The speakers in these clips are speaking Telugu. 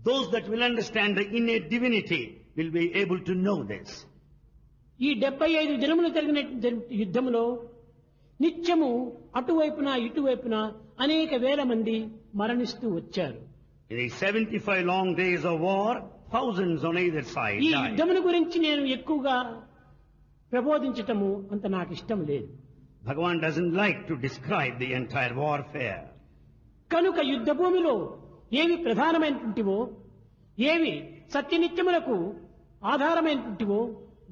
Those that will understand the innate divinity will be able to know this. ఈ 75 దినములు జరిగిన యుద్ధములో నిత్యము అటువైపున ఇటువైపున అనేక వేల మంది మరణిస్తూ వచ్చారు. In the 75 long days of war, thousands on either side ఈ died. యుద్ధముల గురించి నేను ఎక్కువగా ప్రబోధించటము అంత నాకు ఇష్టం లేదు. Bhagavan doesn't like to describe the entire warfare. కనుక యుద్ధ భూమిలో ఏవి ప్రధానమైనటువంటివో, ఏవి సత్యనిత్యములకు ఆధారమైనటువంటివో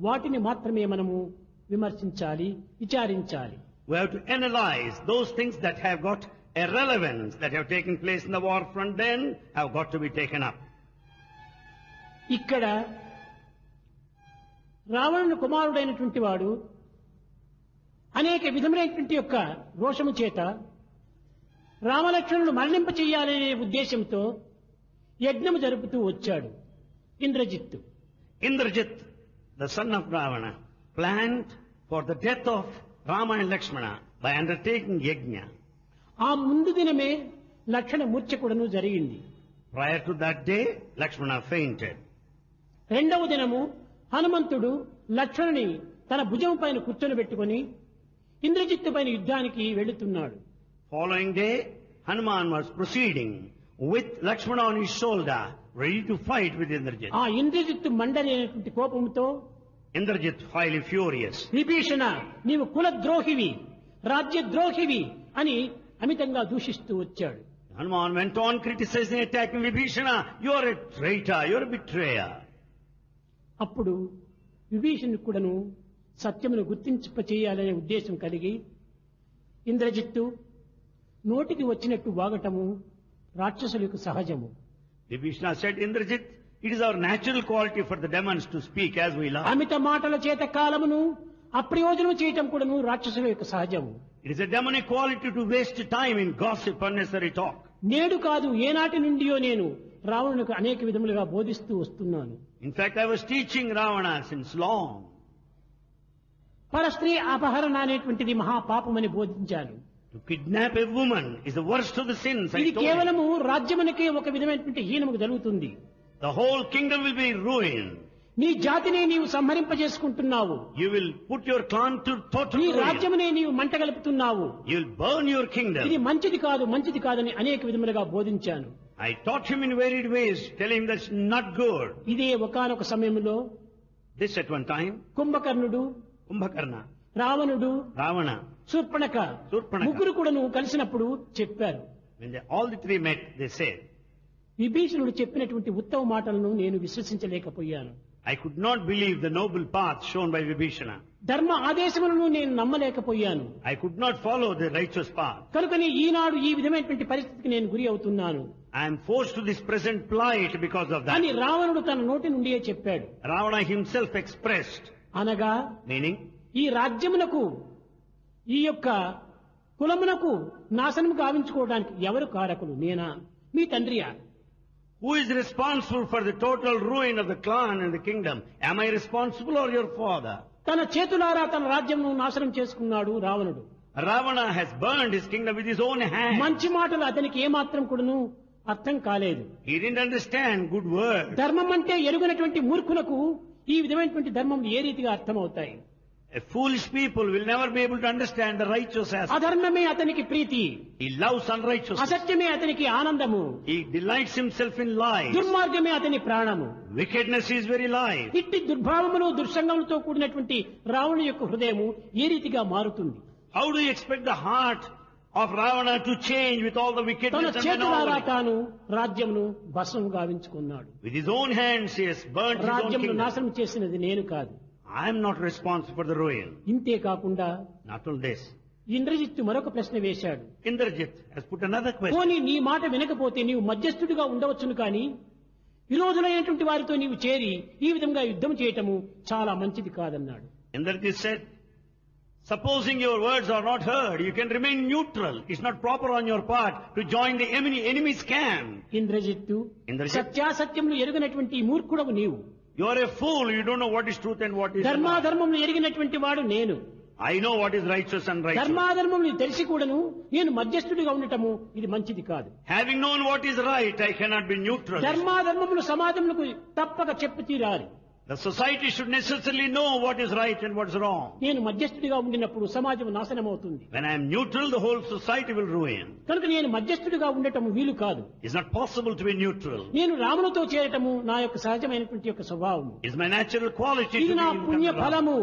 వాటిని మాత్రమే మనము విమర్శించాలి, విచారించాలి. We have to analyze those things that have got a relevance, that have taken place in the war front, then have got to be taken up. ఇక్కడ రావణుని కుమారుడైనటువంటి వాడు అనేక విధములైనటువంటి యొక్క రోషము చేత రామలక్ష్మణులు మరణింప చెయ్యాలనే ఉద్దేశంతో యజ్ఞము జరుపుతూ వచ్చాడు Indrajit. Indrajit, the son of Ravana, planned for the death of Rama and Lakshmana by undertaking yajna. ఆ ముందు దినమే లక్షణ మూర్ఛకుడను జరిగింది. Prior to that day, Lakshmana fainted. రెండవ దినము హనుమంతుడు లక్ష్మణుని తన భుజం పైన కూర్చొని పెట్టుకుని ఇంద్రజిత్తు పైన యుద్ధానికి వెళుతున్నాడు. Following day, Hanuman was proceeding with Lakshmana on his shoulder, ready to fight with Indrajit. ఆ ఇంద్రజిత్తు మండలేనటువంటి కోపంతో Indrajit, highly furious, విభీషణ నీవు కులద్రోహివి, రాజ్యద్రోహివి అని అమితంగా దూషిస్తూ వచ్చాడు. Hanuman went on criticizing, attacking Vibhishana. You are a traitor, you are a betrayer. అప్పుడు విభీషణుడు కూడాను సత్యమును గుర్తింప చేయాలనే ఉద్దేశం కలిగి ఇంద్రజిత్తు నోటికి వచ్చినట్టు వాగటము రాక్షసులకు సహజము. Vibhishana said, Indrajit, it is our natural quality for the demons to speak as we love. అమిత మాటల చేత కాలమును అప్రయోజనం చేయటం కూడాను రాక్షసుల యొక్క సహజము. It is a demonic quality to waste time in gossip, unnecessary talk. నేడు కాదు ఏనాటి నుండియో నేను రావణునికి అనేక విధములుగా బోధిస్తూ వస్తున్నాను. In fact, I was teaching Ravana since long. పరస్త్రీ అపహరణ అనేటువంటిది మహాపాపమని బోధించాను. To kidnap a woman is the worst of the sins. I ఇది told him. కేవలము రాజ్యమునకే ఒక విధమైనటువంటి హీనము జరుగుతుంది. The whole kingdom will be ruined. నీ జాతిని నీవు సంహరింపజేసుకుంటున్నావు. You will put your clan to total నీ ruin. రాజ్యమునే నీవు మంటగలుపుతున్నావు. You will burn your ఇది kingdom. మంచిది కాదు, మంచిది కాదని అనేక విధములుగా బోధించాను. I taught him in varied ways, telling him that's not good. ఇదే ఒకానొక సమయంలో This at one time, కుంభకర్ణుడు, Kumbhakarna, రావణుడు, Ravana, శూర్పణఖ శూర్పణఖ ముగ్గురు కూడాను కలిసినప్పుడు చెప్పారు. when all the three met, they said, విభీషణుడు చెప్పినటువంటి ఉత్తమ మాటలను నేను విశ్వసించలేకపోయాను. I could not believe the noble path shown by Vibhishana. ధర్మ ఆదేశములను నేను నమ్మలేకపోయాను. I could not follow the righteous path. కనుకని ఈనాడు ఈ విధమైనటువంటి పరిస్థితికి నేను గురి అవుతున్నాను I am forced to this present plight because of అని that. రావణుడు తన నోటి నుండియే చెప్పాడు. Ravana himself expressed, అనగా meaning, ఈ రాజ్యమునకు ఈ యొక్క కులమునకు నాశనం గావించుకోవడానికి ఎవరు కారకులు? నేనా, మీ తండ్రియా? who is responsible for the total ruin of the clan and the kingdom? Am I responsible or your father? తన చేతులారా తన రాజ్యమును నాశనం చేసుకున్నాడు రావణుడు. Ravana has burned his kingdom with his own hand. మంచి మాటలు అతనికి ఏమాత్రం కూడాను అర్థం కాలేదు. He didn't understand good words. ధర్మం అంటే ఎరుగనటువంటి మూర్ఖులకు ఈ విధమైనటువంటి ధర్మం ఏ రీతిగా అర్థమవుతాయి? A foolish people will never be able to understand the righteous aspect. అధర్మమే అతనికి ప్రీతి, He loves unrighteousness. అసత్యమే అతనికి ఆనందము, He delights himself in lies. దుర్మార్గమే అతని ప్రాణము. Wickedness is very life. ఇట్టి దుర్భావములు దుర్సంగములతో కూడినటువంటి రావణుని యొక్క హృదయము ఏ రీతిగా మారుతుంది? How do you expect the heart of Ravana to change with all the తన wickedness and చేతులారా anomaly? తాను రాజ్యమును భస్మం గావించుకున్నాడు. With his own hands he has burnt his own రాజ్యమును kingdom. నాశనం చేసినది నేను కాదు. I am not responsible for the ruin. ఇంతే కాకుండా Not only this, ఇంద్రజిత్తు మరొక ప్రశ్న వేశాడు. Indrajit has put another question. పోనీ నీ మాట వినకపోతే నీవు మధ్యస్థుడిగా ఉండవచ్చును కానీ విరోధులైనటువంటి వారితో నీవు చేరి ఈ విధంగా యుద్ధం చేయటము చాలా మంచిది కాదన్నాడు. Indrajit said, supposing your words are not heard, you can remain neutral. It's not proper on your part to join the enemy's camp. Indrajit, Indrajit, సత్యాసత్యములు ఎరుగనటువంటి మూర్ఖుడవు నీవు. You are a fool. You don't know what is truth and what is lie. ధర్మాధర్మములు ఎరిగినటువంటి వాడు నేను. I know what is righteous and righteous. ధర్మాధర్మములు తెలిసి కూడాను నేను మధ్యస్థుడిగా ఉండటము ఇది మంచిది కాదు. Having known what is right, I cannot be neutral. ధర్మాధర్మములు సమాజములకు తప్పక చెప్పి తీరాలి. The society should necessarily know what is right and what is wrong. నేను మధ్యస్థుడిగా ఉండినప్పుడు సమాజం నాశనమవుతుంది. When I am neutral, the whole society will ruin. కనుక నేను మధ్యస్థుడిగా ఉండటము వీలు కాదు. It's not possible to be neutral. నేను రామునితో చేరటము నా యొక్క సహజమైనటువంటి యొక్క స్వభావం. It's my natural quality to ఇది be నా in పుణ్య Rama. ఫలము,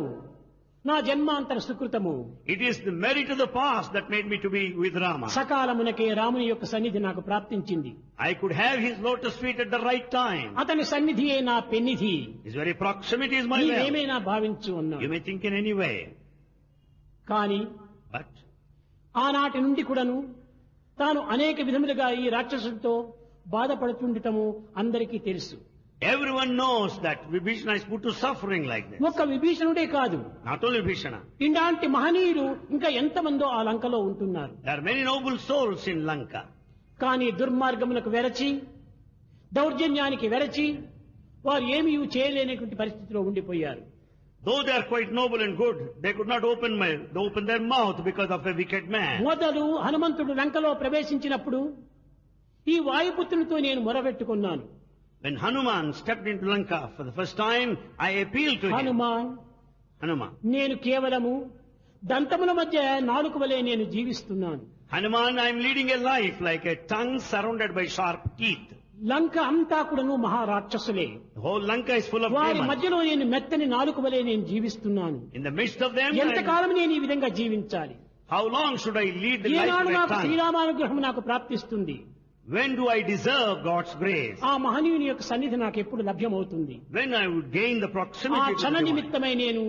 నా జన్మాంతర సుకృతము. It is the merit of the past that made me to be with Rama. సకాలమునకే రాముని యొక్క సన్నిధి నాకు ప్రాప్తించింది. I could have his lotus feet at the right time. అతని సన్నిధియే నా పెన్నిధి. His very proximity is my will. నీవేమైనా భావించు అన్నా. You may think in any way. కానీ But ఆనాటి నుండి కూడాను తాను అనేక విధములుగా ఈ రాక్షసులతో బాధపడుతుండటము అందరికీ తెలుసు. everyone knows that Vibhishana is put to suffering like this. ఒక్క విభీషణుడే కాదు, Not only Vibhishana. ఇలాంటి మహనీయులు ఇంకా ఎంతమందో ఆ లంకలో ఉంటున్నారు. There are many noble souls in Lanka. కానీ దుర్మార్గములకు వెరచి, దౌర్జన్యానికి వెరచి వారు ఏమీ చేయలేనటువంటి పరిస్థితిలో ఉండిపోయారు. Though they are quite noble and good, they could not open their mouth because of a wicked man. మొదలు హనుమంతుడు లంకలో ప్రవేశించినప్పుడు ఈ వాయుపుత్రునితో నేను మొరబెట్టుకున్నాను. When Hanuman stepped into Lanka for the first time, I appealed to him. Hanuman. నేను కేవలము దంతముల మధ్య నాలుక వలె నేను జీవిస్తున్నాను. Hanuman, I am leading a life like a tongue surrounded by sharp teeth. లంక అంతా కూడాను మహారాక్షసులే. The whole Lanka is full of వారి demons. మధ్యలో నేను మెత్తని నాలుక వలె నేను జీవిస్తున్నాను. In the midst of them, ఎంతకాలం నేను ఈ విధంగా జీవించాలి? how long should I lead the life ఏనాడు of a నాకు tongue? శ్రీరామానుగ్రహం నాకు ప్రాప్తిస్తుంది? When do I deserve God's grace? ఆ మహనీయుని యొక్క సన్నిధి నాకు ఎప్పుడు లభ్యమవుతుంది? When I would gain the ఆ proximity to క్షణ the divine. నిమిత్తమై నేను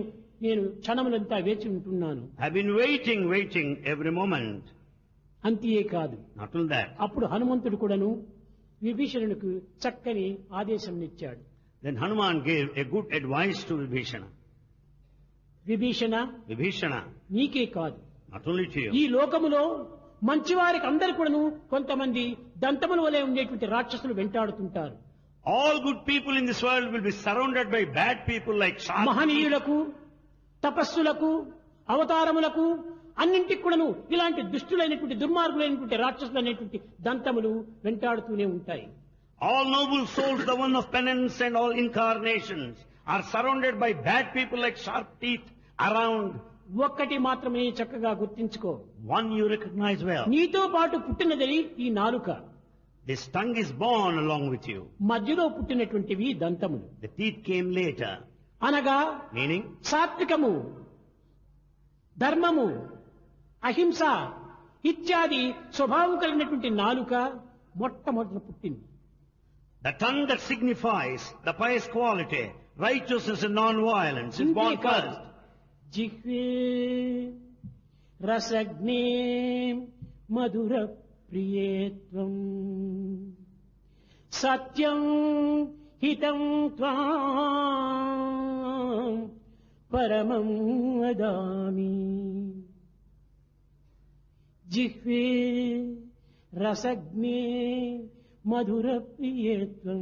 క్షణములంతా వేచి ఉంటున్నాను. I've been waiting every moment. అంతే కాదు, Not only that. అప్పుడు హనుమంతుడు కూడాను విభీషణునికి చక్కని ఆదేశం ఇచ్చాడు. Then Hanuman gave a good advice to Vibhishana. Vibhishana, Vibhishana, నీకే కాదు, not only to ఈ you. లోకములో మంచివారికి అందరు కూడాను కొంతమంది దంతముల వలె ఉండేటువంటి రాక్షసులు వెంటాడుతుంటారు. All good people in this world will be surrounded by bad people like sharp teeth. మహనీయులకు, తపస్సులకు, అవతారములకు అన్నింటికి కూడాను ఇలాంటి దుష్టులైనటువంటి దుర్మార్గులైనటువంటి రాక్షసులు అనేటువంటి దంతములు వెంటాడుతూనే ఉంటాయి. All noble souls, the one of penance and all incarnations, are surrounded by bad people like sharp teeth around. ఒక్కటి మాత్రమే చక్కగా గుర్తించుకో, One you recognize well. నీతో పాటు పుట్టినది ఈ నాలుక, This tongue is born along with you. మధ్యలో పుట్టినటువంటివి దంతములు. The teeth came later. అనగా Meaning, సాత్వికము, ధర్మము, అహింస ఇత్యాది స్వభావం కలిగినటువంటి నాలుక మొట్టమొదట పుట్టింది. the tongue that signifies the pious quality, righteousness and non-violence, is born first. జిహ్వే రసజ్ఞే మధుర ప్రియేత్వం సత్యం హితం త్వాం పరమం వదామి. జిహ్వే రసజ్ఞే మధుర ప్రియేత్వం,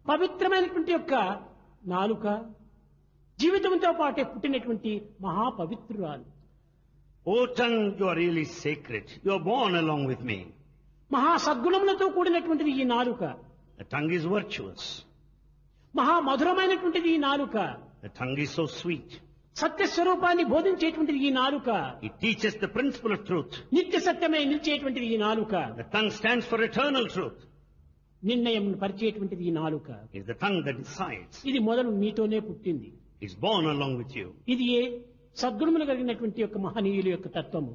పవిత్రమైనటువంటి యొక్క నాలుక జీవితంతో పాటే పుట్టినటువంటి మహాపవిత్రురాలు. O tongue, you are really sacred. You are born along with me. మహా సద్గుణములతో కూడినటువంటిది ఈ నాలుక. The tongue is virtuous. మహా మధురమైనటువంటిది ఈ నాలుక. The tongue is so sweet. సత్యస్వరూపాన్ని బోధించేటువంటిది ఈ నాలుక. It teaches the principle of truth. నిత్య సత్యమై నిలిచేటువంటిది ఈ నాలుక. The tongue stands for eternal truth. నిర్ణయం పరిచేటువంటిది ఈ నాలుక. It's the tongue that decides. ఇది మొదలు నీతోనే పుట్టింది. It's born along with you. ఇది ఏ సద్గుణములు కలిగినటువంటి యొక్క మహనీయుల యొక్క తత్వము.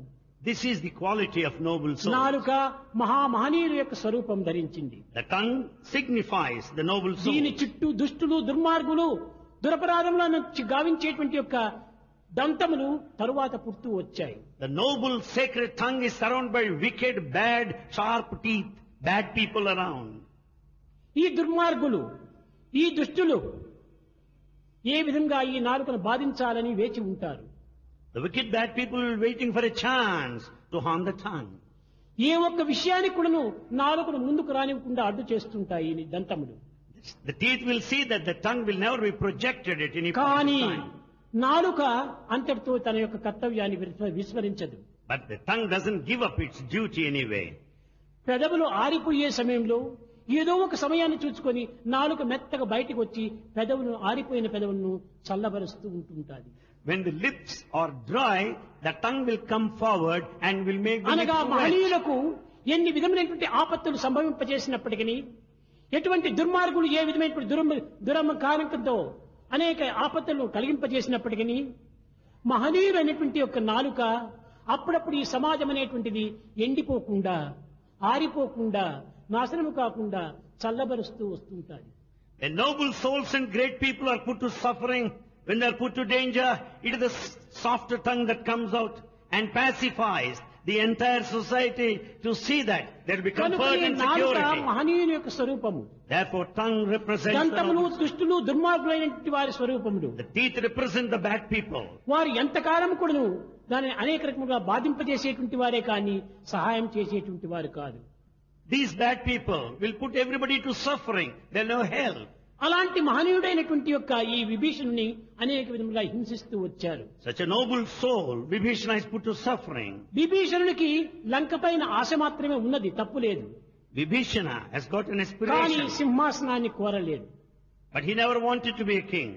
This is the quality of noble souls. నాలుక మహామహనీయుల యొక్క స్వరూపం ధరించింది. The tongue signifies the noble దీని soul. చుట్టూ దుష్టులు, దుర్మార్గులు, దురపరాధములను గావించేటువంటి యొక్క దంతములు తరువాత పుడుతూ వచ్చాయి. The noble sacred tongue is surrounded by wicked, bad, sharp teeth, bad people around. ఈ దుర్మార్గులు, ఈ దుష్టులు ఏ విధంగా ఈ నాలుకను బాధించాలని వేచి ఉంటారు. The wicked, bad people are waiting for a chance to harm the tongue. ఏ ఒక్క విషయానికి కూడాను నాలుకను ముందుకు రానివ్వకుండా అడ్డు చేస్తుంటాయి ఈ దంతములు. The teeth will see that the tongue will never be projected at any point కానీ in time. నాలుక అంతటితో తన యొక్క కర్తవ్యాన్ని విస్మరించదు. But the tongue doesn't give up its duty anyway. పెదవులు ఆరిపోయే సమయంలో ఏదో ఒక సమయాన్ని చూసుకొని నాలుక మెత్తగా బయటకు వచ్చి పెదవులను ఆరిపోయిన పెదవులను చల్లబరుస్తూ ఉంటుంటాది. When the lips are dry, the tongue will come forward and will make the అనగా lips wet. మహనీయులకు ఎన్ని విధమైనటువంటి ఆపత్తులు సంభవింపజేసినప్పటికీ, ఎటువంటి దుర్మార్గులు ఏ విధమైనటువంటి దురహంకారంతో అనేక ఆపత్తులను కలిగింపజేసినప్పటికీ, మహనీయులైనటువంటి యొక్క నాలుక అప్పుడప్పుడు ఈ సమాజం అనేటువంటిది ఎండిపోకుండా, ఆరిపోకుండా, నాశనము కాకుండా చల్లబరుస్తూ వస్తుంటాది. When noble souls and great people are put to suffering, when they are put to danger, it is the softer tongue that comes out and pacifies the entire society to see that there will be comfort and నాలుక security. మహనీయుని యొక్క స్వరూపము. Therefore, tongue represents the దంతములు noble. దుష్టులు దుర్మార్గులైనటువంటి వారి స్వరూపములు. The teeth represent the bad people. వారు ఎంతకాలం కూడాను దానిని అనేక రకముగా బాధింపజేసేటువంటి వారే కానీ సహాయం చేసేటువంటి వారు కాదు. These bad people will put everybody to suffering. They'll know hell. అలాంటి మహనీయుడైనటువంటి యొక్క ఈ విభీషణుని అనేక విధములుగా హింసిస్తూ వచ్చారు. Such a noble soul, Vibhishana is put to suffering. విభీషణునికి లంక పైన ఆశ మాత్రమే ఉన్నది, తప్పు లేదు. Vibhishana has got an కానీ aspiration, సింహాసనాన్ని కోరలేదు. but he never wanted to be a king.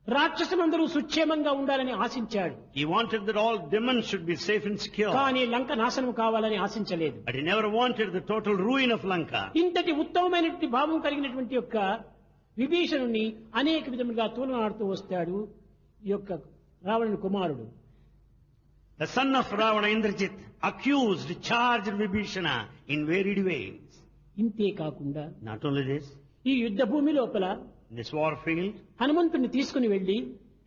రాక్షసులందరూ సుక్షేమంగా ఉండాలని ఆశించాడు. He wanted that all demons should be safe and secure. కానీ లంక నాశనం కావాలని ఆశించలేదు. But he never wanted the total ruin of Lanka. ఇంతటి ఉత్తమమైనటువంటి భావం కలిగినటువంటి యొక్క విభీషణుని అనేక విధములుగా తూలనాడుతూ వస్తాడు ఈ యొక్క రావణుని కుమారుడు. The son of Ravana, Indrajit, accused, charged Vibhishana in varied ways. ఇంతే కాకుండా Not only this, ఈ యుద్ధ భూమి లోపల in this war field, హనుమంతుని తీసుకుని వెళ్లి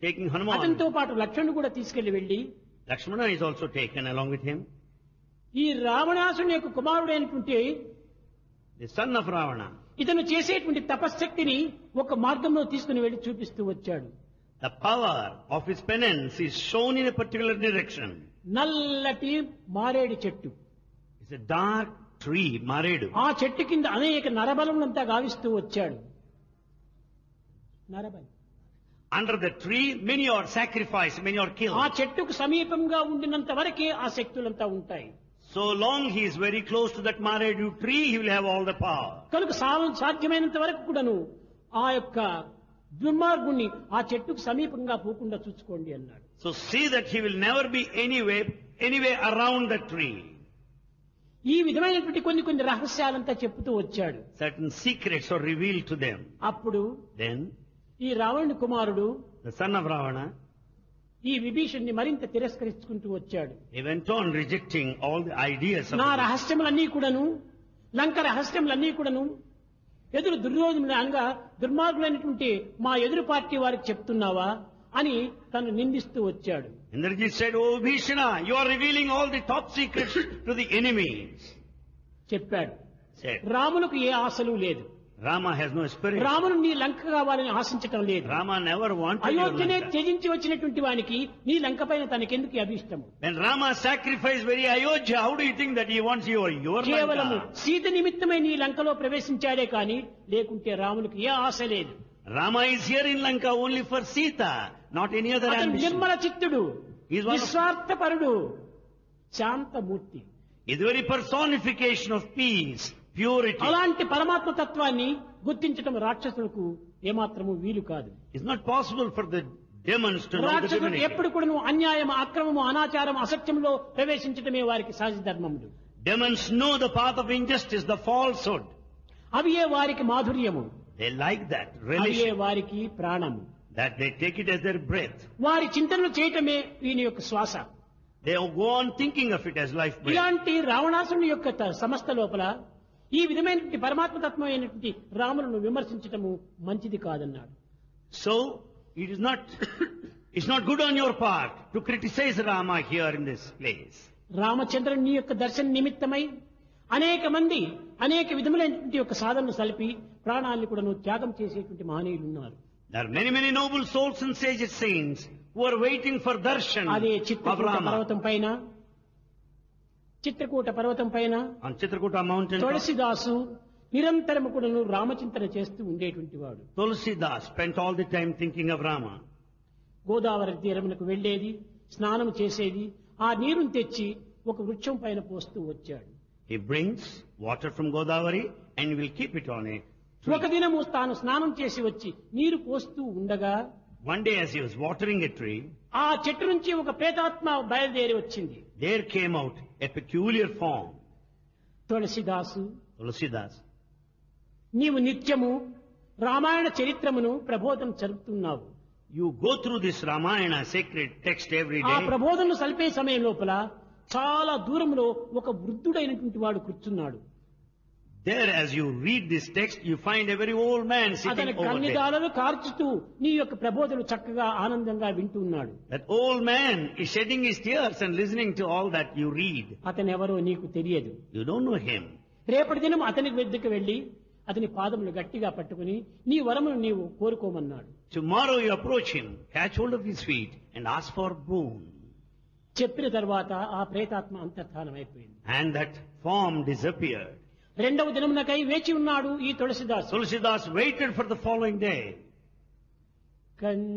taking అతనితో Hanuman, పాటు లక్ష్మణుడు కూడా తీసుకెళ్లి వెళ్లి Lakshmana is also taken along with him. ఈ రావణాసుని యొక్క కుమారుడైనటువంటి The son of Ravana, ఇతను చేసేటువంటి తపశ్శక్తిని ఒక మార్గంలో తీసుకుని వెళ్లి చూపిస్తూ వచ్చాడు. the power of his penance is shown in a particular direction. నల్లటి మారేడు చెట్టు, It's a dark tree, Maredu. ఆ చెట్టు కింద అనేక నరబలములంతా గావిస్తూ వచ్చాడు. నరబలి Under the tree, many are sacrificed, many are ఆ killed. చెట్టుకు సమీపంగా ఉండినంత వరకే ఆ శక్తులంతా ఉంటాయి. So long he is very close to that Maredu tree, he will have all the power. కనుక సాధ్యమైనంత వరకు కూడాను ఆ యొక్క దుర్మార్గుణ్ణి ఆ చెట్టుకు సమీపంగా పోకుండా చూసుకోండి అన్నాడు. So see that he will never be anyway around the tree. ఈ విధమైనటువంటి కొన్ని రహస్యాలంతా చెప్తూ వచ్చాడు. Certain secrets are revealed to them. అప్పుడు Then ఈ రావణుని కుమారుడు the son of Ravana, ఈ విభీషణ్ణి మరింత తిరస్కరించుకుంటూ వచ్చాడు. he went on rejecting all the ideas of నా the రహస్యములన్నీ కూడాను, లంక రహస్యములన్నీ కూడాను ఎదురు దుర్యోధనుడు అనగా దుర్మార్గులైనటువంటి మా ఎదురు పార్టీ వారికి చెప్తున్నావా అని తను నిందిస్తూ వచ్చాడు. Indrajit said, "Oh Bhishana, you are revealing all the top secrets to the enemies." చెప్పాడు. Said, రాములకు ఏ ఆశలు లేదు. Rama has no spirit. రామును నీ లంక కావాలని ఆశించటం లేదు. Rama never wanted your అయోధ్యనే Lanka. త్యజించి వచ్చినటువంటి వానికి నీ లంక పైన తనకెందుకు అభిష్టము? When Rama sacrificed very Ayodhya, how do you think that he wants your కేవలము Lanka? సీత నిమిత్తమై నీ లంకలో ప్రవేశించాడే కాని లేకుంటే రామునికి ఏ ఆశ లేదు. Rama is here in Lanka only for Sita, not any other అతను ambition. Nirmala చిత్తుడు, He is one of- నిస్వార్థపరుడు, Shanthamurthy. Is the very personification of peace, purity. అలాంటి పరమాత్మ తత్వాన్ని గుర్తించటం రాక్షసులకు ఏమాత్రము వీలు కాదు. It's not possible for the demons to know the రాక్షసులు divinity. ఎప్పుడు కూడా అన్యాయం, అక్రమము, అనాచారం, అసత్యంలో ప్రవేశించటమే వారికి సహజ ధర్మములు. Demons know the path of injustice, the falsehood. అవియే వారికి మాధుర్యము, They like that అవియే religion, వారికి ప్రాణము. that they take it as their breath. వారి చింతనలు చేయటమే వీని యొక్క శ్వాస. They go on thinking of it as life breath. ఇలాంటి రావణాసుని యొక్క సంస్థ లోపల ఈ విధమైనటువంటి పరమాత్మ తత్వమైనటువంటి రాములను విమర్శించటము మంచిది కాదన్నాడు. So, it's not good on your part to criticize Rama here in this place. రామచంద్రుని యొక్క దర్శన నిమిత్తమై అనేక మంది అనేక విధములైనటువంటి యొక్క సాధనలు సలిపి ప్రాణాలను కూడా త్యాగం చేసేటువంటి మహనీయులు ఉన్నారు. There are many noble souls and sage saints who are waiting for darshan అదే of చిత్రకూట Rama. పర్వతం పైన, చిత్రకూట పర్వతం పైన On Chitrakuta mountain, తులసిదాసు నిరంతరము కూడాను రామచింతన చేస్తూ ఉండేటువంటి వాడు. Tulsidas spent all the time thinking of Rama. Godavari తీరమునకు వెళ్లేది, స్నానం చేసేది, ఆ నీరుని తెచ్చి ఒక వృక్షం పైన పోస్తూ వచ్చాడు. He brings water from Godavari and will keep it on a tree. ఒక దినము తాను స్నానం చేసి వచ్చి నీరు పోస్తూ ఉండగా One day as he was watering a tree, ఆ చెట్టు నుంచి ఒక ప్రేతాత్మ బయలుదేరి వచ్చింది. there came out a peculiar form. తులసిదాసు, Tulsidas, నీవు నిత్యము రామాయణ చరిత్రమును ప్రబోధం జరుపుతున్నావు. you go through this Ramayana sacred text every ఆ day. ప్రబోధనలు సలిపే సమయం లోపల చాలా దూరంలో ఒక వృద్ధుడైనటువంటి వాడు కూర్చున్నాడు. There as you read this text, you find a very old man అతని sitting over there. కన్నిదాలను కార్చుతూ నీ యొక్క ప్రబోధనలు చక్కగా ఆనందంగా వింటున్నాడు. That old man is shedding his tears and listening to all that you read. అతను ఎవరో నీకు తెలియదు. You don't know him. రేపటి దినం అతని వద్దకు వెళ్లి అతని పాదములు గట్టిగా పట్టుకుని నీ వరమును నీవు కోరుకోమన్నాడు. Tomorrow you approach him, catch hold of his feet and ask for boon. చెప్పిన తర్వాత ఆ ప్రేతాత్మ అంతర్ధానమైపోయింది. And that form disappeared. రెండవ దినమునకై వేచి ఉన్నాడు ఈ తులసిదాసు. Tulsidas waited for the following day.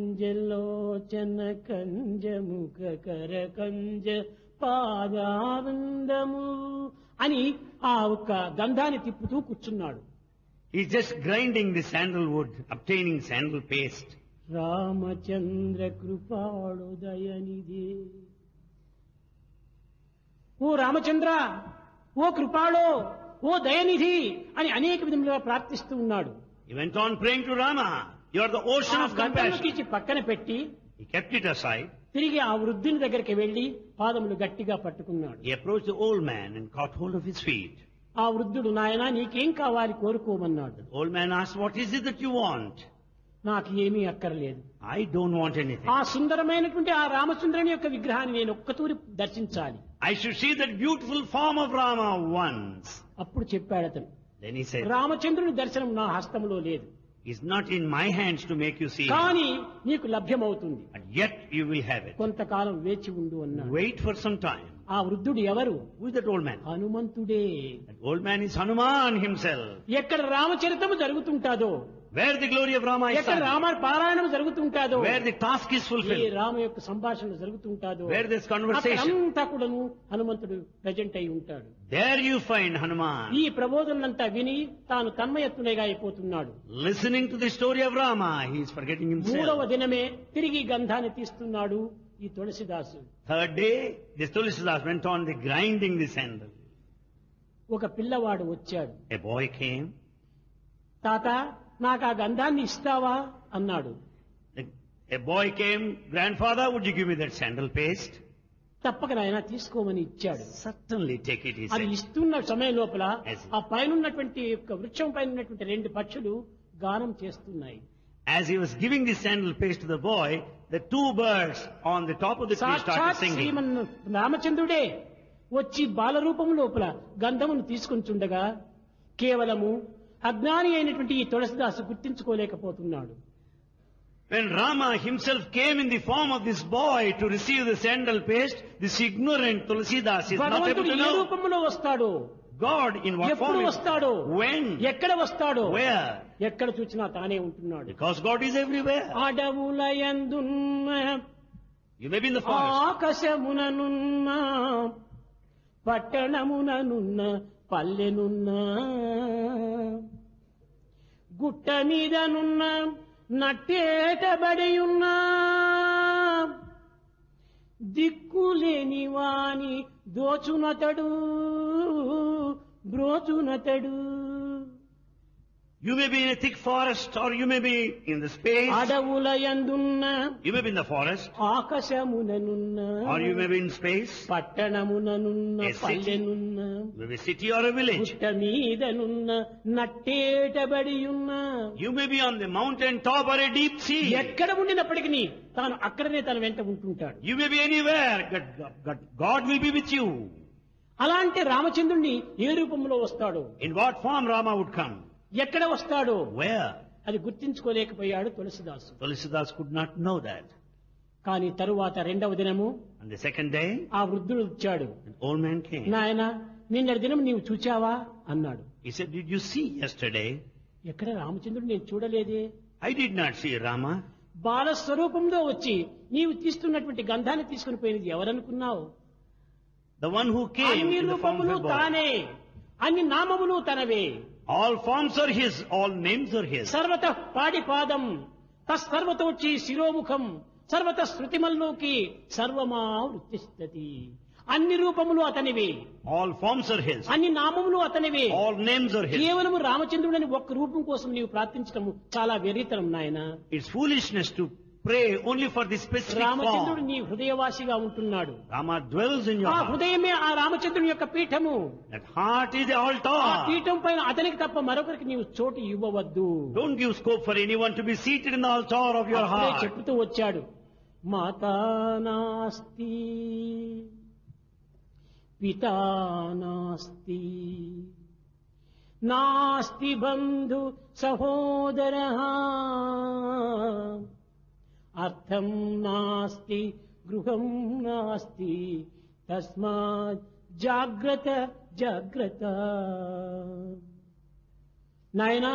కంజలోచన కంజముఖ కర కంజ పాదానందము అని ఆ ఒక్క గంధాన్ని తిప్పుతూ కూర్చున్నాడు. He's just grinding the sandalwood, obtaining sandal paste. Ramachandra కృపాళు దయనిధి, ఓ రామచంద్ర, ఓ కృపాళో, ఓ దయనిధి అని అనేక విధములుగా ప్రార్థిస్తూ ఉన్నాడు. He went on praying to Rama. You are the ocean of గంధమును compassion. తీసి పక్కన పెట్టి He kept it aside. తిరిగి ఆ వృద్ధుని దగ్గరికి వెళ్లి పాదములు గట్టిగా పట్టుకున్నాడు. He approached the old man and caught hold of his feet. ఆ వృద్ధుడు, నాయనా నీకేం కావాలి కోరుకోమన్నాడు. The old man asked, what is it that you want? నాకు ఏమీ అక్కర్లేదు. I don't want anything. ఆ సుందరమైనటువంటి ఆ రామచంద్రుని యొక్క విగ్రహాన్ని నేను ఒక్కతూరి దర్శించాలి. I should see that beautiful form of Rama once. అప్పుడు చెప్పాడు అతను, Then he said, రామచంద్రుని దర్శనం నా హస్తంలో లేదు, it's not in my hands to make you see him, కానీ నీకు లభ్యమవుతుంది. but yet you will have it. కొంతకాలం వేచి ఉండు అన్నాడు. Wait for some time. ఆ వృద్ధుడు ఎవరు? Who is that old man? హనుమంతుడే. That old man is Hanuman himself. ఎక్కడ రామచరితము జరుగుతుంటాదో, Where the glory of Rama is ఎక్కడ sung, రామ పారాయణం జరుగుతుంటాదో, where the task is A fulfilled, Rama యొక్క సంభాషణ జరుగుతుంటాదో, where there's conversation, అక్కడంతా కూడాను హనుమంతుడు ప్రజెంట్ అయి ఉంటాడు. there you find Hanuman. ఈ ప్రబోధనంతా విని తాను తన్మయత్తునిగా అయిపోతున్నాడు. Listening to the story of Rama, he is forgetting మూడవ himself. దినమే తిరిగి గంధాన్ని తీస్తున్నాడు ఈ తులసిదాసు. Third day, this Tulsidas went on the grinding the sandal. ఒక పిల్లవాడు వచ్చాడు. A boy came. తాత, నాకు ఆ గంధాన్ని ఇస్తావా అన్నాడు. A boy came, grandfather, would you give me that sandal paste? తప్పక నాయన తీసుకోమని ఇచ్చాడు. Certainly take it, he అది said. ఇస్తున్న సమయం లోపల Yes. ఆ పైన ఉన్నటువంటి యొక్క వృక్షం పైన ఉన్నటువంటి రెండు పక్షులు గానం చేస్తున్నాయి. As he was giving the sandal paste to the boy, the two birds on the top of the tree started సాక్షాత్ singing. శ్రీమన్ రామచంద్రుడే వచ్చి బాలరూపం లోపల గంధమును తీసుకుంటుండగా కేవలము అజ్ఞాని అయినటువంటి ఈ తులసిదాసు గుర్తించుకోలేకపోతున్నాడు. When Rama himself came in the form of this boy to receive the sandal paste, this ignorant Tulsidas is not able భగవంతుడు to ఏ know రూపంలో వస్తాడో, God in what ఎప్పుడు form, వస్తాడో, when, ఎక్కడ వస్తాడో, where, ఎక్కడ చూసినా తానే ఉంటున్నాడు. because God is everywhere. అడవులయందున్న You may be in the forest, ఆకాశముననున్న పట్టణముననున్న పల్లెనున్న గుట్ట మీదనున్న నట్టేటబడియున్న దిక్కులేని వాని దోచునతడు బ్రోచునతడు. you may be in a thick forest or you may be in the space, అడవులయందున్న you may be in the forest ఆకాశముననున్న or you may be in space, పట్టణముననున్న A city. పల్లెనున్న you may be a city or a village. గుట్ట మీదనున్న నట్టేటబడియున్న You may be on the mountain top or a deep sea. ఎక్కడ ఉండినప్పటికీ తాను అక్కడనే తన వెంట ఉంటుంటాడు. You may be anywhere. God will be with you. అలాంటి రామచంద్రుణ్ణి ఏ రూపంలో వస్తాడో, In what form Rama would come? ఎక్కడ వస్తాడో Where? అది గుర్తించుకోలేకపోయాడు తులసిదాసు. Tulsidas could not know that. కానీ తరువాత రెండవ దినము On the second day, ఆ వృద్ధుడు వచ్చాడు. an old man came. నాయన, నిన్నటి దినం నీవు చూచావా అన్నాడు. He said, did you see yesterday? ఎక్కడ రామచంద్రుడు నేను చూడలేదే. I did not see Rama. బాలస్వరూపంలో వచ్చి నీవు తీస్తున్నటువంటి గంధాన్ని తీసుకుని పోయినది ఎవరనుకున్నావు? The one who came అన్ని in the form of రూపములు a boy. తానే, అన్ని నామములు తనవే. All forms are his, all names are his. సర్వత పాడిపాదం తస్సర్వతోచి శిరోముఖం సర్వత శృతిమల్లోకి సర్వమా వృత్తిష్టతి. అన్ని రూపములు అతనివే, All forms are his. అన్ని నామములు అతనివే. All names are his. కేవలము రామచంద్రుడని ఒక్క రూపం కోసం నీవు ప్రార్థించడం చాలా వెర్రితనం నాయన. It's foolishness to pray only for this specific రామచంద్రుడు form. నీ హృదయవాసిగా ఉంటున్నాడు. Rama dwells in your ఆ heart. హృదయమే ఆ రామచంద్రుని యొక్క Peetham. That heart is the ఆ altar. పీఠం పైన అతనికి తప్ప మరొకరికి నీవు చోటు ఇవ్వవద్దు. Don't give scope for anyone to be seated in the altar of your అప్పుడే heart. చెప్తూ వచ్చాడు, మాతా నాస్తి పితా నాస్తి నాస్తి బంధు సహోదర అర్థం నాస్తి గృహం నాస్తి తస్మాత్ జాగ్రత్త జాగ్రత్త. నాయనా,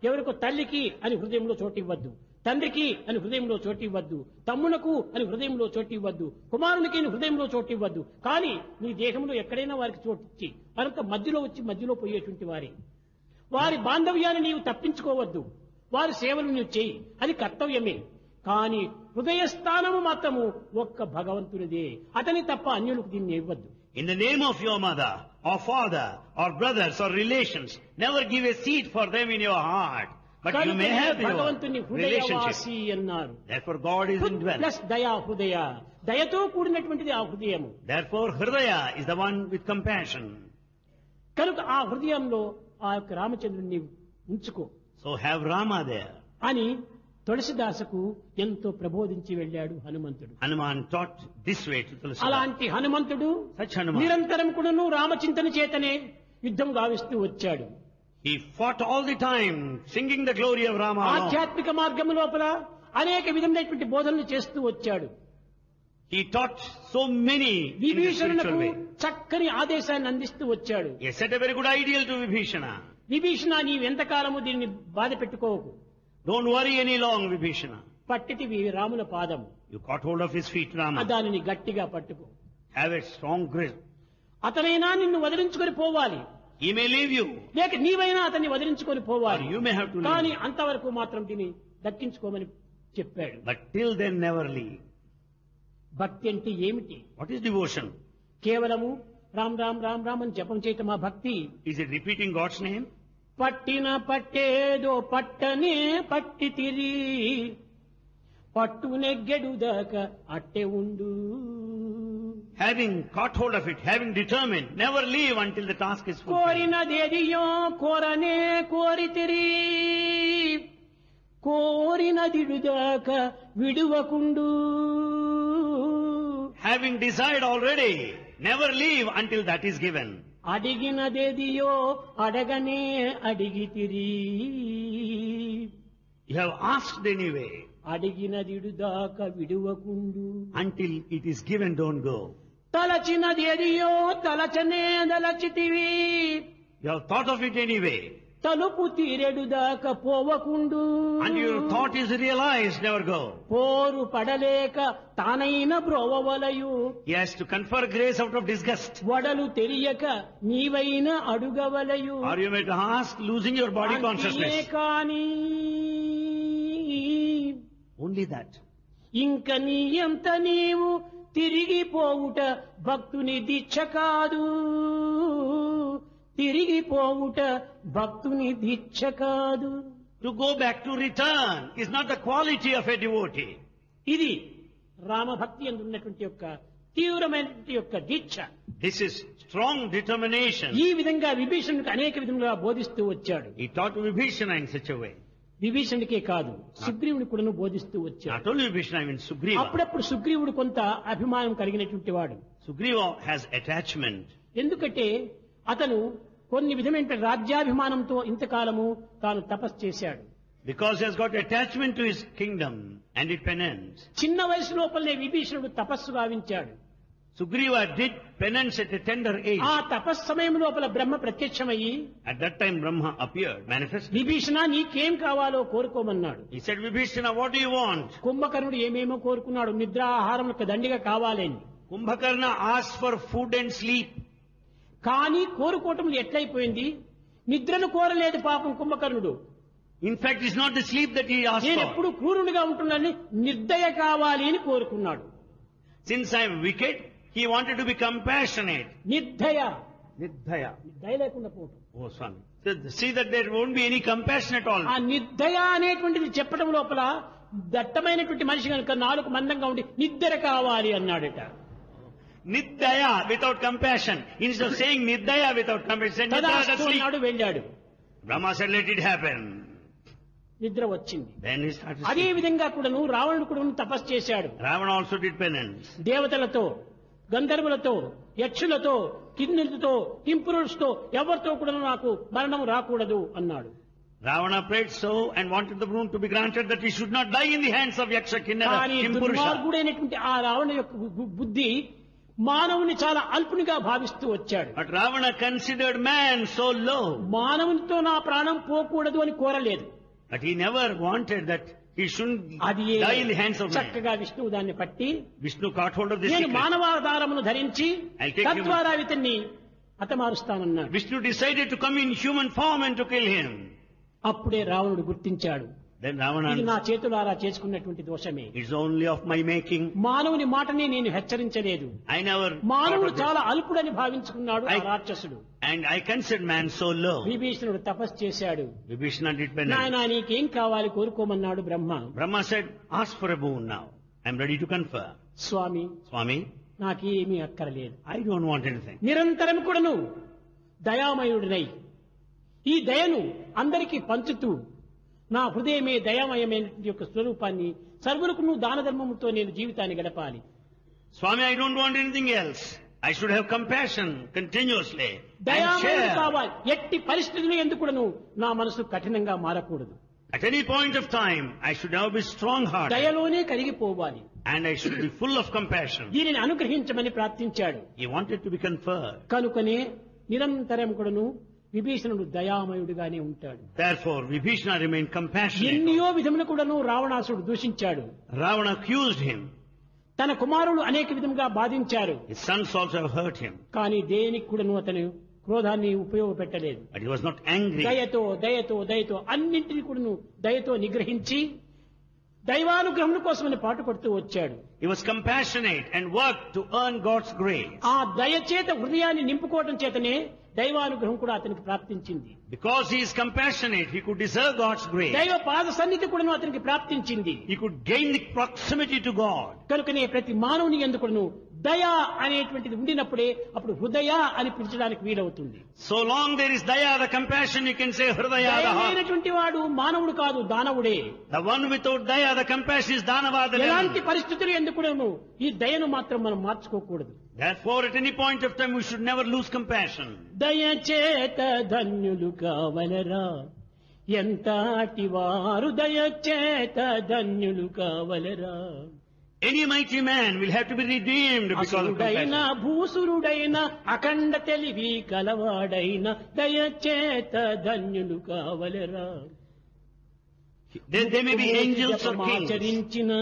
ఎవరికో తల్లికి అని హృదయంలో చోటివ్వద్దు, తండ్రికి అని హృదయంలో చోటివ్వద్దు, తమ్మునకు అని హృదయంలో చోటివ్వద్దు, కుమారునికి అని హృదయంలో చోటివ్వద్దు. కానీ నీ దేహంలో ఎక్కడైనా వారికి చోటిచ్చి వారంతా మధ్యలో వచ్చి మధ్యలో పోయేటువంటి వారి బాంధవ్యాన్ని నీవు తప్పించుకోవద్దు. వారి సేవలు నీవు చేయి, అది కర్తవ్యమే. కానీ హృదయ స్థానము మాత్రము ఒక్క భగవంతునిదే, అతని తప్ప అన్యులకు దీన్ని ఇవ్వద్దు. In the name of your mother, or father, or brothers, or relations, never give a seat for them in your heart. But you may have your భగవంతుని relationship. హృదయవాసి అన్నారు. Therefore God is indwelt. Plus దయా హృదయ, దయతో కూడినటువంటిది ఆ హృదయము. Therefore Hridaya is the one with compassion. కనుక ఆ హృదయంలో ఆ యొక్క రామచంద్రుడిని ఉంచుకో So have Rama there. అని తులసిదాసుకు ఎంతో ప్రబోధించి వెళ్ళాడు హనుమంతుడు. Hanuman taught this way to Tulsidas. అలాంటి హనుమంతుడు Such Hanuman. నిరంతరం కూడాను రామచింతన చేతనే యుద్ధం గావిస్తూ వచ్చాడు. He fought all the time, singing the glory of Rama alone. ఆధ్యాత్మిక మార్గం లోపల అనేక విధమైనటువంటి బోధనలు చేస్తూ వచ్చాడు. He taught so many in the విభీషణులకు spiritual way. చక్కని ఆదేశాన్ని అందిస్తూ వచ్చాడు. He set a very good ideal to Vibhishana. Vibhishana, నీవెంతకాలము దీన్ని బాధ పెట్టుకోకు, Don't worry any long, Vibhishana. పట్టిటివి రాముల పాదము, You caught hold of his feet, Rama. దానిని గట్టిగా పట్టుకో. Have a strong grip. అతనైనా నిన్ను వదిలించుకొని పోవాలి, He may leave you, లేక నీవైనా అతన్ని వదిలించుకొని or పోవాలి. you may have to కానీ leave. అంతవరకు మాత్రం దీన్ని దక్కించుకోమని చెప్పాడు. But till then, never leave. భక్తి అంటే ఏమిటి? What is devotion? కేవలము రామ్ రామ్ రామ్ రామ్ అని జపం చేయటం ఆ భక్తి? Is it repeating God's name? పట్టిన పట్టేదో పట్టనే పట్టి తిరి పట్టు నెగ్గెడు దాకా అట్టే ఉండు. Having caught hold of it, having determined, never leave until the task is fulfilled. కోరినదేదియో కోరనే కోరితిరి కోరినదిడుదాకా విడువకుండు. Having desired already, never leave until that is given. అడిగినదేదియో అడగనే అడిగితిరి You have asked anyway. అడిగినదిడుదాకా విడువకుండు. Until it is given, don't go. తలచినదేదియో తలచనే దలచితివి You have thought of it anyway. తలుపు తీరెడు దాకా పోవకుండు. And your thought is realized, never go. పోరు పడలేక తానైన బ్రోవవలయు He has to confer grace out of disgust. వడలు తెలియక నీవైన అడుగవలయు. Or you may ask, losing your body అంతియే consciousness. కాని Only that. ఇంక నీ ఎంత నీవు తిరిగిపోవుట భక్తుని దీక్ష కాదు, తిరిగిపోవుట భక్తుని దీక్ష కాదు. To go back, to return, is not the quality of a devotee. ఇది రామభక్తి యందు ఉన్నటువంటి యొక్క తీవ్రమైనటువంటి యొక్క దీక్ష. This is strong determination. ఈ విధంగా విభీషణుడికి అనేక విధంగా బోధిస్తూ వచ్చాడు. He taught Vibhishana in such a way. విభీషణుడికే కాదు, సుగ్రీవుని కూడా బోధిస్తూ వచ్చాడు. Not only Vibhishana, even Sugriva. అప్పుడప్పుడు సుగ్రీవుడు కొంత అభిమానం కలిగినటువంటి వాడు. Sugriva has attachment. ఎందుకంటే అతను కొన్ని విధమైన రాజ్యాభిమానంతో ఇంతకాలము తాను తపస్సు చేశాడు. Because he has got attachment to his kingdom and it penance. చిన్న వయసు లోపలనే విభీషణుడు తపస్సు గావించాడు. Sugriva did penance at a tender age. ఆ తపస్సమయం లోపల బ్రహ్మ ప్రత్యక్షమయ్యి At that time Brahma appeared, manifested. Vibhishana నీకేం కావాలో కోరుకోమన్నాడు. He said, Vibhishana, what do you want? కుంభకర్ణుడు ఏమేమో కోరుకున్నాడు. నిద్ర ఆహారం దండిగా కావాలని. Kumbhakarna asked for food and sleep. కానీ కోరుకోవటం ఎట్లయిపోయింది? నిద్రను కోరలేదు పాపం కుంభకర్ణుడు. In fact, it's not the sleep that he asked నేను for. ఎప్పుడు క్రూరునిగా ఉంటున్నానని నిర్దయ కావాలి అని కోరుకున్నాడు. Since I am wicked, he wanted to be compassionate. నిర్దయ. Nidhaya. దయ లేకుండా పోవటం. Oh, Swami. So, see that there won't be any compassion at all. ఆ నిర్దయ అనేటువంటిది చెప్పడం లోపల దట్టమైనటువంటి మనిషి కనుక నాలుగు మందంగా ఉండి నిద్ర కావాలి అన్నాడట. Nidhaya without compassion. Instead of saying Nidhaya without compassion, Nidhaya తదాస్తు sleep. అన్నాడు, వెళ్ళాడు. Brahma said, let it happen. నిద్ర వచ్చింది. Then he started అదే sleeping. విధంగా కూడాను రావణుడు కూడా తపస్సు చేశాడు. Ravana also did penance. దేవతలతో, గంధర్వులతో, యక్షులతో, కిన్నెలతో, కింపురులతో ఎవరితో కూడా నాకు మరణం రాకూడదు అన్నాడు. Ravana prayed so and wanted the boon to be granted that he should not die in the hands of Yaksha, Kinnara, కానీ Kimpurusha. దుర్మార్గుడైనటువంటి ఆ రావణ యొక్క బుద్ధి మానవుని చాలా అల్పునిగా భావిస్తూ వచ్చాడు. But Ravana considered man so low. మానవునితో నా ప్రాణం పోకూడదు అని కోరలేదు. But he never wanted that he shouldn't అది die in the hands of man. చక్కగా విష్ణువు దాన్ని పట్టి Vishnu caught hold of this నేను secret. మానవాధారమును ధరించి I'll take him. తద్వారా ఇతన్ని హతమారుస్తానన్నాడు. Vishnu decided to come in human form and to kill him. అప్పుడే రావణుడు గుర్తించాడు, Then ఇది Ravana, నా చేతులారా చేసుకున్నటువంటి దోషమే. it's only of my making. మానవుని మాటని నేను హెచ్చరించలేదు. I never మానవుడు thought of చాలా this. అల్పుడని భావించుకున్నాడు ఆ రాక్షసుడు. And I considered man so low. విభీషణుడు తపస్సు చేశాడు. Vibhishana did penance. నాయనా నీకేం కావాలి కోరుకోమన్నాడు బ్రహ్మ. Brahma said, ask for a boon now. I'm ready to confer. Swamy Swami, నాకేమీ అక్కరలేదు. I don't want anything. నిరంతరం కూడాను దయామయుడినై ఈ దయను అందరికీ పంచుతూ నా హృదయమే దయామయమైన యొక్క స్వరూపాన్ని సర్వులకు దాన ధర్మముతో నేను జీవితాన్ని గడపాలి. Swami, I don't want anything else. I should have compassion continuously. And దయామయుడు share. కావాలి. ఎట్టి పరిస్థితులు ఎందుకు కూడాను నా మనసు కఠినంగా మారకూడదు. At any point of time, I should now be strong-hearted. దయలోనే కరిగిపోవాలి. And I should be full of compassion. దీనిని అనుగ్రహించమని ప్రార్థించాడు. He wanted to be conferred. కనుకనే నిరంతరం కూడాను విభీషణుడు దయామయుడిగానే ఉంటాడు. Therefore, Vibhishana remained compassionate. ఎన్నో విధములు కూడాను రావణాసుడు దూషించాడు. Ravana accused him. తన కుమారులు అనేక విధముగా బాధించారు. His sons also have hurt him. కానీ దేనికి కూడాను అతను క్రోధాన్ని ఉపయోగపెట్టలేదు. But he was not angry. దయతో దయతో దయతో అన్నింటినీ కూడాను దయతో నిగ్రహించి దైవానుగ్రహం కోసమని పాటుపడుతూ వచ్చాడు. He was compassionate and worked to earn God's grace. ఆ దయ చేత హృదయాన్ని నింపుకోవటం చేతనే దైవానుగ్రహం కూడా అతనికి ప్రాప్తించింది. Because he is compassionate, he could deserve God's grace. దైవ పాద సన్నిధి కూడా అతనికి ప్రాప్తించింది. He could gain the proximity to God. కనుకనే ప్రతి మానవుని ఎందుకును దయ అనేటువంటిది ఉండినప్పుడే అప్పుడు హృదయ అని పిలిచడానికి వీలవుతుంది. So long there is daya, the compassion, you can say hridaya, the heart. దయమైనటువంటి వాడు మానవుడు కాదు, దానవుడే. The one without daya, the compassion is danava, the ఎలాంటి devil. పరిస్థితులు ఎందుకును ఈ దయను మాత్రం మనం మార్చుకోకూడదు. Therefore, at any point of time, we should never lose compassion. దయచేత ధన్యులు కావలరా, ఎంతటి వారు దయచేత ధన్యులు కావలరా. Any mighty man will have to be redeemed because of అసురుడైన compassion. భూసురుడైన అఖండ తెలివి కలవాడైన దయచేత ధన్యులు కావలరా. They may be angels or kings. జపమాచరించిన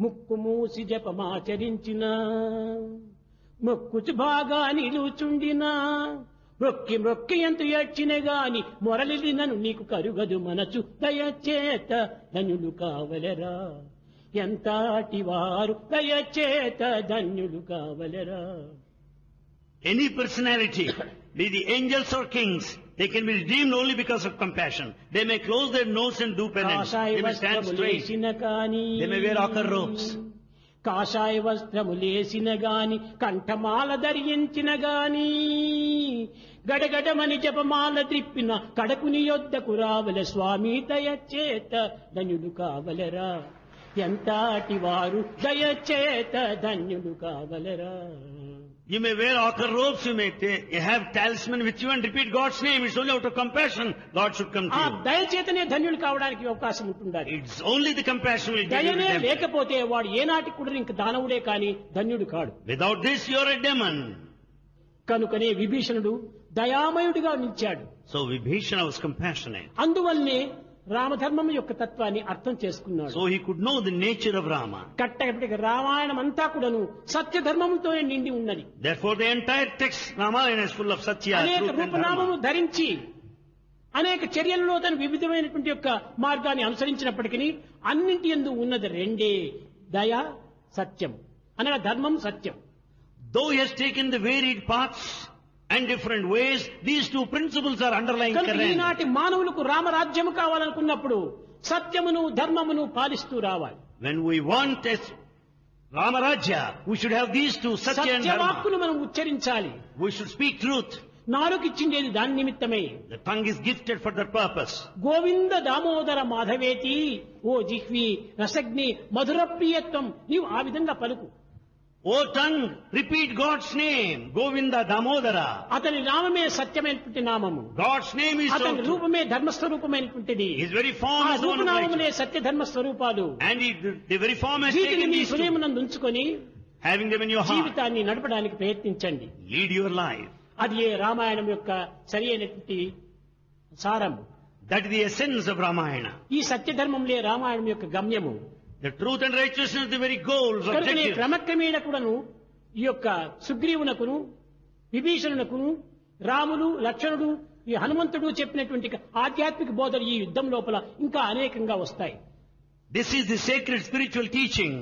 ముక్కు మూసి జపమాచరించిన మొక్కుచు బాగా నిలుచుండిన మొక్కి మొక్కి ఎంత ఏడ్చిన గాని మొరలినను నీకు కరుగదు మనసు దయచేత ధన్యులు కావలరా. ఎంతటి వారు దయచేత ధన్యులు కావలరా. Any personality, be the angels or kings, they can be redeemed only because of compassion. They may close their nose and do penance. కాషాయ They may stand straight. వస్త్రములేసిన కాని They may wear ochre robes. కాషాయ వస్త్రములేసిన గాని కంఠమాల ధరించిన గాని గడగడమని జపమాల త్రిప్పిన కడకుని యొద్దకు రావల స్వామి దయచేత ధన్యులు కావలరా. ఎంతటి వారు దయచేత ధన్యులు కావలరా. You may wear ochre robes, you have talisman with you and repeat God's name. It's only out of compassion God should come ఆ to you. దయచేతనే ధన్యులు కావడానికి అవకాశం ఉంటుండాలి. It's only the compassion will give you దయనే redemption. లేకపోతే వాడు ఏనాటికి కూడా ఇంక దానవుడే కాని ధన్యుడు కాడు. Without this, you're a demon. కనుకనే విభీషణుడు దయామయుడిగా నిలిచాడు. So Vibhishana was compassionate. అందువల్లనే రామధర్మం యొక్క తత్వాన్ని అర్థం చేసుకున్నాడు. So he could know the nature of Rama. కట్టకటికి Ramayanam అంతా కూడాను సత్యధర్మముతోనే నిండి ఉన్నది. Therefore the entire text Ramayana is full of Satya, అనేక truth and రూపనామము Dharma. ధరించి అనేక చర్యల్లో తన వివిధమైనటువంటి యొక్క మార్గాన్ని అనుసరించినప్పటికీ అన్నింటి యందు ఉన్నది రెండే, దయ సత్యం అనగా ధర్మం సత్యం. Though he has taken the varied paths and different ways, these two principles are underlying కనుక current. ఈనాటి మానవులకు రామరాజ్యము కావాలనుకున్నప్పుడు సత్యమును ధర్మమును పాలిస్తూ రావాలి. When we want a Ramarajya, we should have these two, Satya and Dharma. సత్యవాక్కును మనం ఉచ్చరించాలి. We should speak truth. నాలుగిచ్చిండేది దాని నిమిత్తమే. The tongue is gifted for that purpose. Govinda Damodara మాధవేతి ఓ జిహ్వి రసగ్ని మధుర ప్రియత్వం, నీవు ఆ విధంగా పలుకు. O tongue, repeat God's name, Govinda Damodara. అతని నామమే సత్యమైనటువంటి నామము. God's name is అతని so. రూపమే ధర్మస్వరూపమైనటువంటిది. His very form ఆ is the one of రూపనామములే righteousness. సత్య ధర్మ స్వరూపాలు. And the very form has వీటిని taken మీ these two. హృదయమునందు ఉంచుకొని Having them in your heart, జీవితాన్ని నడపడానికి ప్రయత్నించండి. lead your life. అది ఏ రామాయణం యొక్క సరి అయినటువంటి సారం. That is the essence of Ramayana. ఈ సత్యధర్మంలే రామాయణం యొక్క గమ్యము. The truth and righteousness are the very goals, కనుకనే objectives. క్రమక్రమేణ కూడాను ఈ యొక్క సుగ్రీవునకును విభీషణునకును రాములు లక్ష్మణుడు ఈ హనుమంతుడు చెప్పినటువంటి ఆధ్యాత్మిక బోధలు ఈ యుద్ధం లోపల ఇంకా అనేకంగా వస్తాయి. This is the sacred spiritual teaching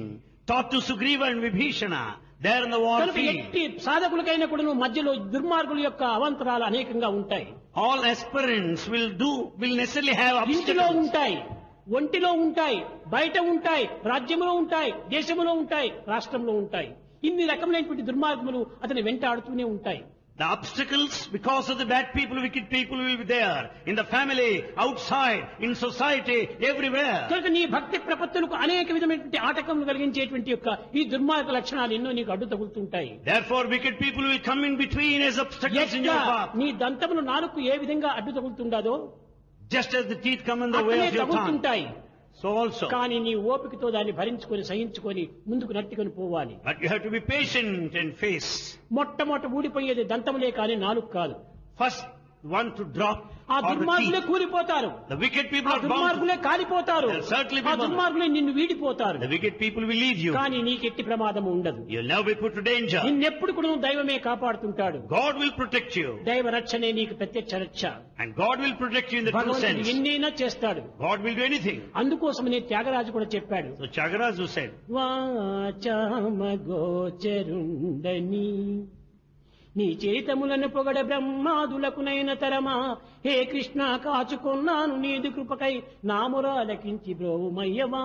taught to Sugriva and Vibhishana there in the war కనుక field. ఎట్టి సాధకులకైనా కూడాను మధ్యలో దుర్మార్గుల యొక్క అవాంతరాలు అనేకంగా ఉంటాయి. All aspirants will necessarily have ఇంటిలో obstacles. ఉంటాయి, ఒంటిలో ఉంటాయి, బయట ఉంటాయి, రాజ్యంలో ఉంటాయి, దేశంలో ఉంటాయి, రాష్ట్రంలో ఉంటాయి. ఇన్ని రకములైనటువంటి దుర్మార్గములు అతని వెంటాడుతూనే ఉంటాయి. The obstacles because of the bad people, wicked people will be there. In the family, outside, in society, everywhere. కనుక నీ భక్తి ప్రపత్తులకు అనేక విధమైనటువంటి ఆటకములు కలిగించేటువంటి యొక్క ఈ దుర్మార్గ లక్షణాలు ఎన్నో నీకు అడ్డు తగులుతుంటాయి. Therefore, wicked people will come in between as obstacles in your path. నీ దంతములు నాలుగు ఏ విధంగా అడ్డు తగులుతుండదో Just as the teeth come in the way అట్లనే of your tongue. తగులుతుంటాయి. So also. కానీ నీ ఓపికతో దాన్ని భరించుకొని సహించుకొని ముందుకు నట్టుకొని పోవాలి. But you have to be patient and face. మొట్టమొదట ఊడిపోయేది దంతములే కానీ నాలుగు కాదు. First one to drop ఆ are the దుర్మార్గులే teeth. కూలిపోతారు. The wicked people ఆ are bound. దుర్మార్గులే కాలిపోతారు. They'll certainly be ఆ bound. దుర్మార్గులే నిన్ను వీడిపోతారు. The wicked people will leave you. కానీ నీకెట్టి ప్రమాదము ఉండదు. You'll never be put to danger. నిన్నెప్పుడు కూడా దైవమే కాపాడుతుంటాడు. God will protect you. దైవ రక్షణే నీకు ప్రత్యక్ష రక్ష. And God will protect you in the true భగవంతుడు sense. ఎన్నైనా చేస్తాడు. God will do anything. అందుకోసమనే త్యాగరాజు కూడా చెప్పాడు, So Tyagaraja said, వాచామగోచరుండని నీ చరితములను పొగడ బ్రహ్మాదులకునైన తరమా, హే కృష్ణ కాచుకున్నాను నీదు కృపకై నామురాలకించి బ్రోమయ్యవా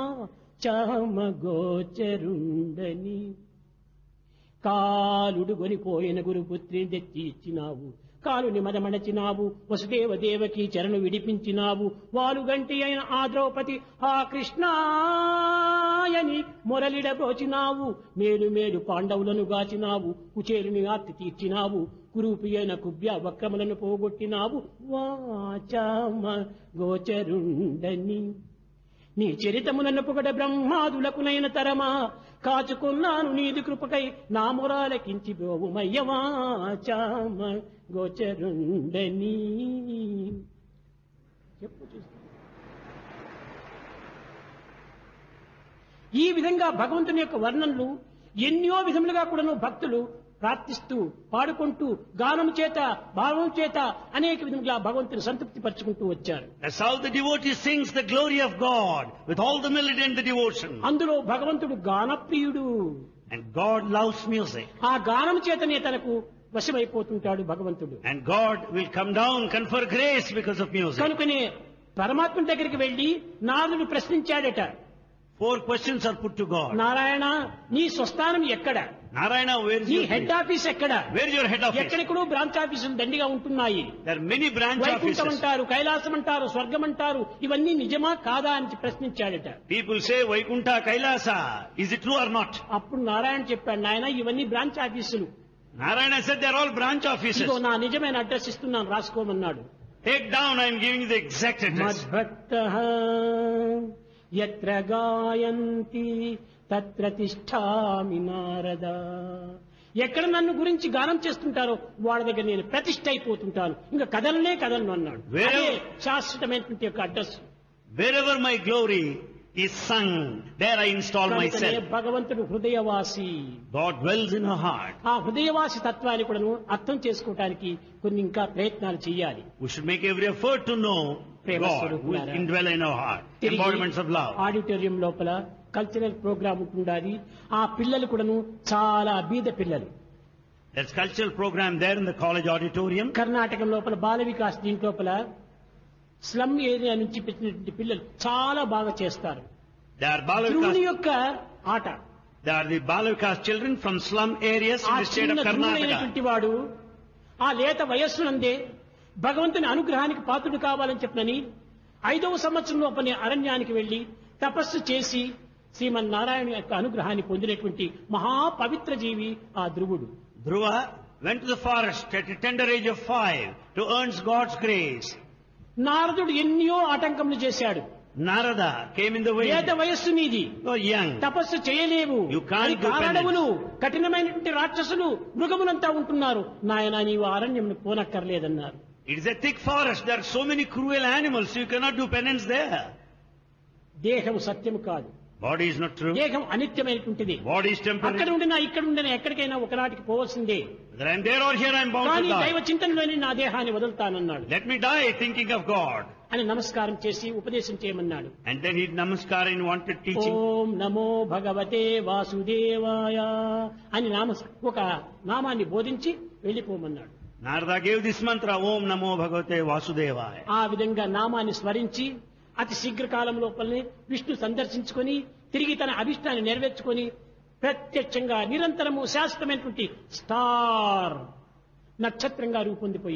చామగోచరుండని. కాలుడు గొనిపోయిన గురుపుత్రిని తెచ్చి ఇచ్చినావు, కాలుని మదమణచినావు, వసుదేవ దేవకి చరణు విడిపించినావు, వాలుగంటి అయిన ఆ ద్రౌపది ఆ కృష్ణాయని మొరలిడబోచినావు, మేలు మేలు పాండవులను గాచినావు, కుచేలుని ఆర్తి తీర్చినావు, కురూపి అయిన కుబ్య వక్రములను పోగొట్టినావు, వాచామ గోచరుండని. నీ చరితములను పొగడ బ్రహ్మాదులకునైన తరమా, కాచుకున్నాను నీది కృపకై నామురాలకించి బ్రోవుమయ్యవాచామ గోచరుండని. చెప్పు చూస్తా. ఈ విధంగా భగవంతుని యొక్క వర్ణనలు ఎన్నో విధములుగా కూడాను భక్తులు ప్రార్థిస్తూ పాడుకుంటూ గానం చేత భావం చేత అనేక విధంగా భగవంతుని సంతృప్తి పరుచుకుంటూ వచ్చారు. that's how the devotee sings the glory of God with all the melody and the devotion. అందులో భగవంతుడు గానప్రియుడు. And God loves music. ఆ గానం చేతనే తనకు వశమైపోతుంటాడు భగవంతుడు. And God will come down, confer grace because of music. కనుకనే పరమాత్మ దగ్గరికి వెళ్లి నారదుడు ప్రశ్నించాడట, 4 questions are put to God. Narayana నీ స్వస్థానం ఎక్కడ, Narayana, where is నీ your హెడ్ place? ఆఫీస్ ఎక్కడ, Where is your head office? ఎక్కడెక్కడో బ్రాంచ్ ఆఫీసులు దండిగా ఉంటున్నాయి. There are many branch Vaikuntham offices. అంటారు, కైలాసం అంటారు, స్వర్గం అంటారు, ఇవన్నీ నిజమా కాదా అని ప్రశ్నించాడట. People say Vaikunta, Kailasa. Is it true or not? అప్పుడు నారాయణ చెప్పాడు, నాయన ఇవన్నీ బ్రాంచ్ ఆఫీసులు, Narayana said they are all branch offices. ఇదిగో నా నిజమైన అడ్రస్ ఇస్తున్నాను రాసుకోమన్నాడు. Take down, I am giving you the exact address. మద్భక్తః యత్ర గాయంతి తత్ర తిష్ఠామి నారద. ఎక్కడ నన్ను గురించి గానం చేస్తుంటారో వాళ్ళ దగ్గర నేను ప్రతిష్ఠ అయిపోతుంటాను, ఇంకా కదలను అన్నాడు. అదే శాశ్వతమైనటువంటి యొక్క address. Wherever my glory is sung, there I install myself. భగవంతుడు హృదయవాసి. God dwells in her heart. ఆ హృదయవాసి తత్వాన్ని కూడా అర్థం చేసుకోవడానికి కొన్ని ఇంకా ప్రయత్నాలు చేయాలి. We should make every effort to know God who is indwell in our heart. Embodiments of love. Auditorium లోపల కల్చరల్ ప్రోగ్రామ్ ఉంటుండాలి. ఆ పిల్లలు కూడాను చాలా బీద పిల్లలు. There's cultural program there in the college auditorium. Karnataka లోపల బాల వికాస్ దీంట్ లోపల స్లమ్ ఏరియా నుంచి పెట్టినటువంటి పిల్లలు చాలా బాగా చేస్తారు. They are ధ్రువుని Balavikas. యొక్క ఆట. They are the Balavikas children from slum areas in ఆ the state చిన్న of Karnataka. ధ్రువుడైనటువంటి వాడు ఆ లేత వయస్సునందే భగవంతుని అనుగ్రహానికి పాత్రుడు కావాలని చెప్పనని 5వ సంవత్సరం లోపలనే అరణ్యానికి వెళ్లి తపస్సు చేసి శ్రీమన్నారాయణ యొక్క అనుగ్రహాన్ని పొందినటువంటి మహాపవిత్ర జీవి ఆ ధ్రువుడు. Dhruva went to the forest at a tender age of 5 to earn God's grace. నారదుడు ఎన్నో ఆటంకములు చేశాడు. Narada came in the way. లేత వయస్సు నీది, So young. తపస్సు చేయలేవు, You can't do కారణములు కఠినమైనటువంటి రాక్షసులు మృగములంతా ఉంటున్నారు, నాయన నీవు అరణ్యం పోనక్కర్లేదన్నారు. It is a thick forest. There are so many cruel animals. You cannot do penance there. దేహం సత్యము కాదు, Body is not true. దేహం అనిత్యమైనటువంటిది. Body is అక్కడ temporary. ఉండినా ఇక్కడ ఉండినా ఎక్కడికైనా ఒకనాటికి పోవలసిందే. Whether I am there or here, I am bound కానీ to దైవ die. చింతనలోనే నా దేహాన్ని వదులుతానన్నాడు. Let me die thinking of God. అని నమస్కారం చేసి ఉపదేశం చేయమన్నాడు. And then he namaskar and wanted teaching. ఓం నమో భగవతే వాసుదేవాయ అని ఒక నామాన్ని బోధించి వెళ్ళిపోమన్నాడు. Narada gave this mantra, Om Namo Bhagavate Vasudevaya. ఆ విధంగా నామాన్ని స్మరించి అతి శీఘ్రకాలం లోపలనే విష్ణు సందర్శించుకొని తిరిగి తన అభిష్టాన్ని నెరవేర్చుకొని ప్రత్యక్షంగా నిరంతరము శాశ్వతమైనటువంటి స్టార్ నక్షత్రంగా రూపొందిపోయి